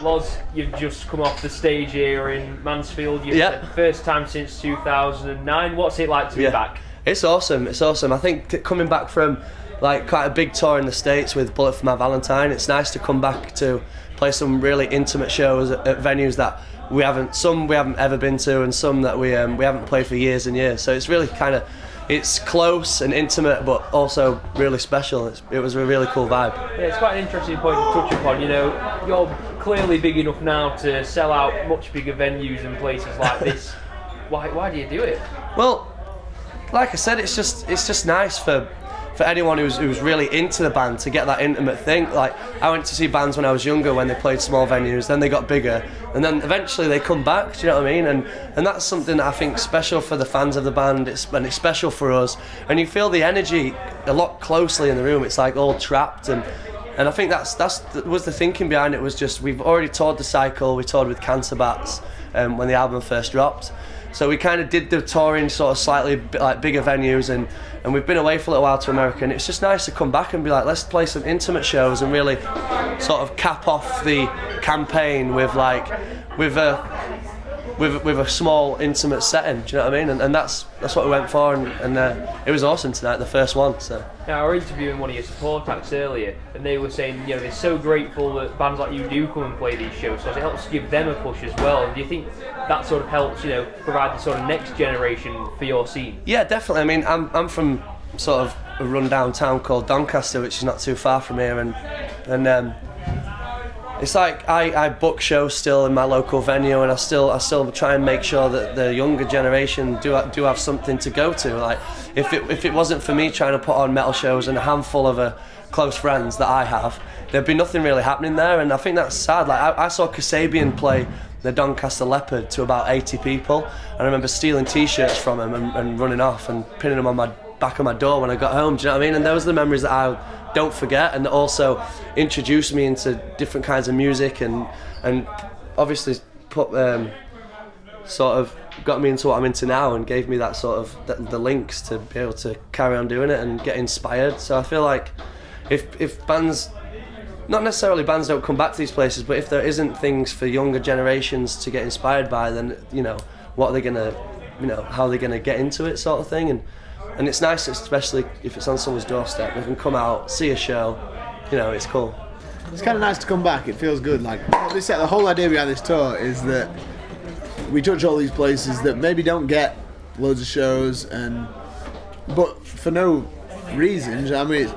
Loz, you've just come off the stage here in Mansfield. You've said the first time since 2009. What's it like to be back? It's awesome. It's awesome. I think coming back from like quite a big tour in the States with Bullet for My Valentine, it's nice to come back to play some really intimate shows at venues that we haven't ever been to, and some that we haven't played for years and years. So it's really it's close and intimate, but also really special. It was a really cool vibe. Yeah, it's quite an interesting point to touch upon. You know, you're clearly big enough now to sell out much bigger venues and places like this. Why do you do it? Well, like I said, it's just nice for anyone who's really into the band to get that intimate thing. Like, I went to see bands when I was younger when they played small venues, then they got bigger, and then eventually they come back, do you know what I mean? And that's something that I think is special for the fans of the band, and it's special for us. And you feel the energy a lot closely in the room. It's like all trapped, and I think that was the thinking behind it. Was just, we've already toured the cycle, we toured with Cancer Bats when the album first dropped. So we kind of did the touring sort of slightly like bigger venues, and we've been away for a little while to America, and it's just nice to come back and be like, let's play some intimate shows and really sort of cap off the campaign with a small intimate setting. Do you know what I mean? And that's what we went for, and it was awesome tonight, the first one. So. Now, I was interviewing one of your support acts earlier, and they were saying, you know, they're so grateful that bands like you do come and play these shows, so it helps give them a push as well. And do you think that sort of helps, you know, provide the sort of next generation for your scene? Yeah, definitely. I mean, I'm from sort of a rundown town called Doncaster, which is not too far from here, and it's like I book shows still in my local venue, and I still try and make sure that the younger generation do have something to go to. Like, if it wasn't for me trying to put on metal shows and a handful of close friends that I have, there'd be nothing really happening there. And I think that's sad. Like, I saw Kasabian play the Doncaster Leopard to about 80 people, and I remember stealing t-shirts from him and running off and pinning them on my back of my door when I got home. Do you know what I mean? And those are the memories that I don't forget, and also introduced me into different kinds of music, and obviously put sort of got me into what I'm into now, and gave me that sort of the links to be able to carry on doing it and get inspired. So I feel like if bands, not necessarily bands don't come back to these places, but if there isn't things for younger generations to get inspired by, then, you know, what are they gonna, you know, how are they gonna get into it, sort of thing. And it's nice, especially if it's on someone's doorstep. They can come out, see a show, you know, it's cool. It's kind of nice to come back. It feels good. Like, the whole idea behind this tour is that we touch all these places that maybe don't get loads of shows, but for no reason. I mean,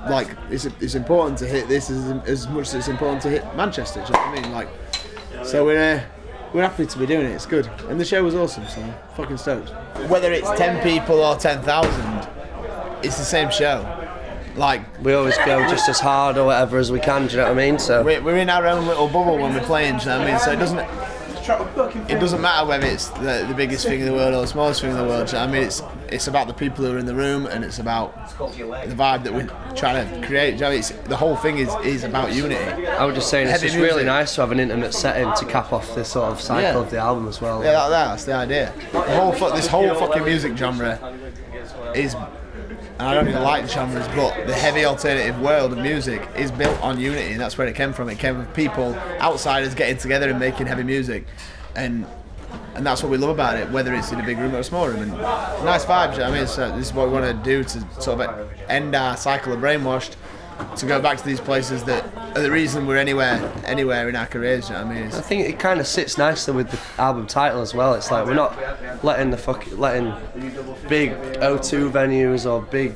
it's important to hit this as much as it's important to hit Manchester. Do you know what I mean? Like, so we're happy to be doing it. It's good, and the show was awesome. So I'm fucking stoked. Whether it's 10 people or 10,000, it's the same show. Like, we always go just as hard or whatever as we can. Do you know what I mean? So we're in our own little bubble when we're playing. Do you know what I mean? So it doesn't matter whether it's the biggest thing in the world or the smallest thing in the world. Do you know what I mean? It's about the people who are in the room, and it's about the vibe that we're trying to create. Do you know what I mean? The whole thing is about unity. I was just saying, it's just really nice to have an intimate setting to cap off this sort of cycle of the album as well. Yeah, that's the idea. This whole fucking music genre is, and I don't even like the genres, but the heavy alternative world of music is built on unity, and that's where it came from. It came from people, outsiders, getting together and making heavy music, and that's what we love about it, whether it's in a big room or a small room. And nice vibes. I mean, so this is what we want to do to sort of end our cycle of Brainwashed, to go back to these places that are the reason we're anywhere in our careers. You know what I mean? I think it kind of sits nicely with the album title as well. It's like, we're not letting big O2 venues or big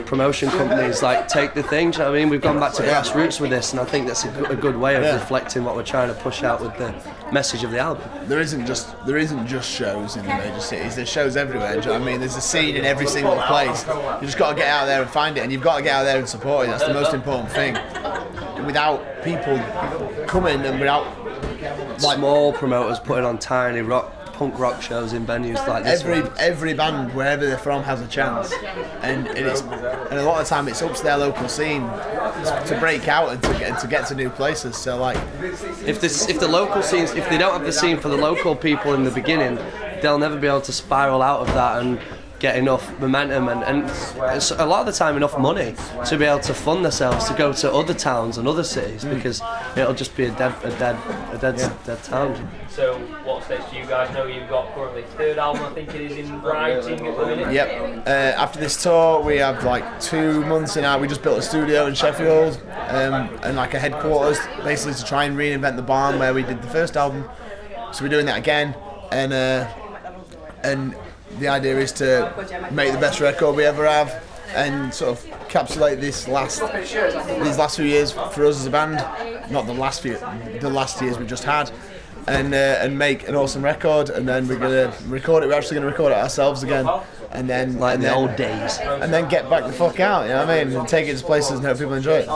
promotion companies like take the thing. Do you know what I mean? We've gone back to grassroots with this, and I think that's a good way of reflecting what we're trying to push out with the message of the album. There isn't just shows in the major cities. There's shows everywhere. Do you know what I mean? There's a scene in every single place. You just got to get out there and find it, and you've got to get out there and support it. That's the most important thing. Without people coming, and without small promoters putting on tiny punk rock shows in venues like this, every band, wherever they're from, has a chance, and a lot of the time it's up to their local scene to break out and to get to new places. So, like, if the local scenes, if they don't have the scene for the local people in the beginning, they'll never be able to spiral out of that and get enough momentum and it's a lot of the time enough money to be able to fund themselves to go to other towns and other cities, because it'll just be a dead town. So what stage do you guys know? You've got currently third album, I think it is, in writing at the minute. Yep. After this tour, we have like 2 months in out. We just built a studio in Sheffield and like a headquarters, basically to try and reinvent the barn where we did the first album. So we're doing that again, and the idea is to make the best record we ever have, and sort of encapsulate these last few years for us as a band, not the last years we just had, and make an awesome record. And then we're gonna record it. We're actually gonna record it ourselves again, and then Like in the old days. and then get back the fuck out. You know what I mean? And take it to places and hope people enjoy it.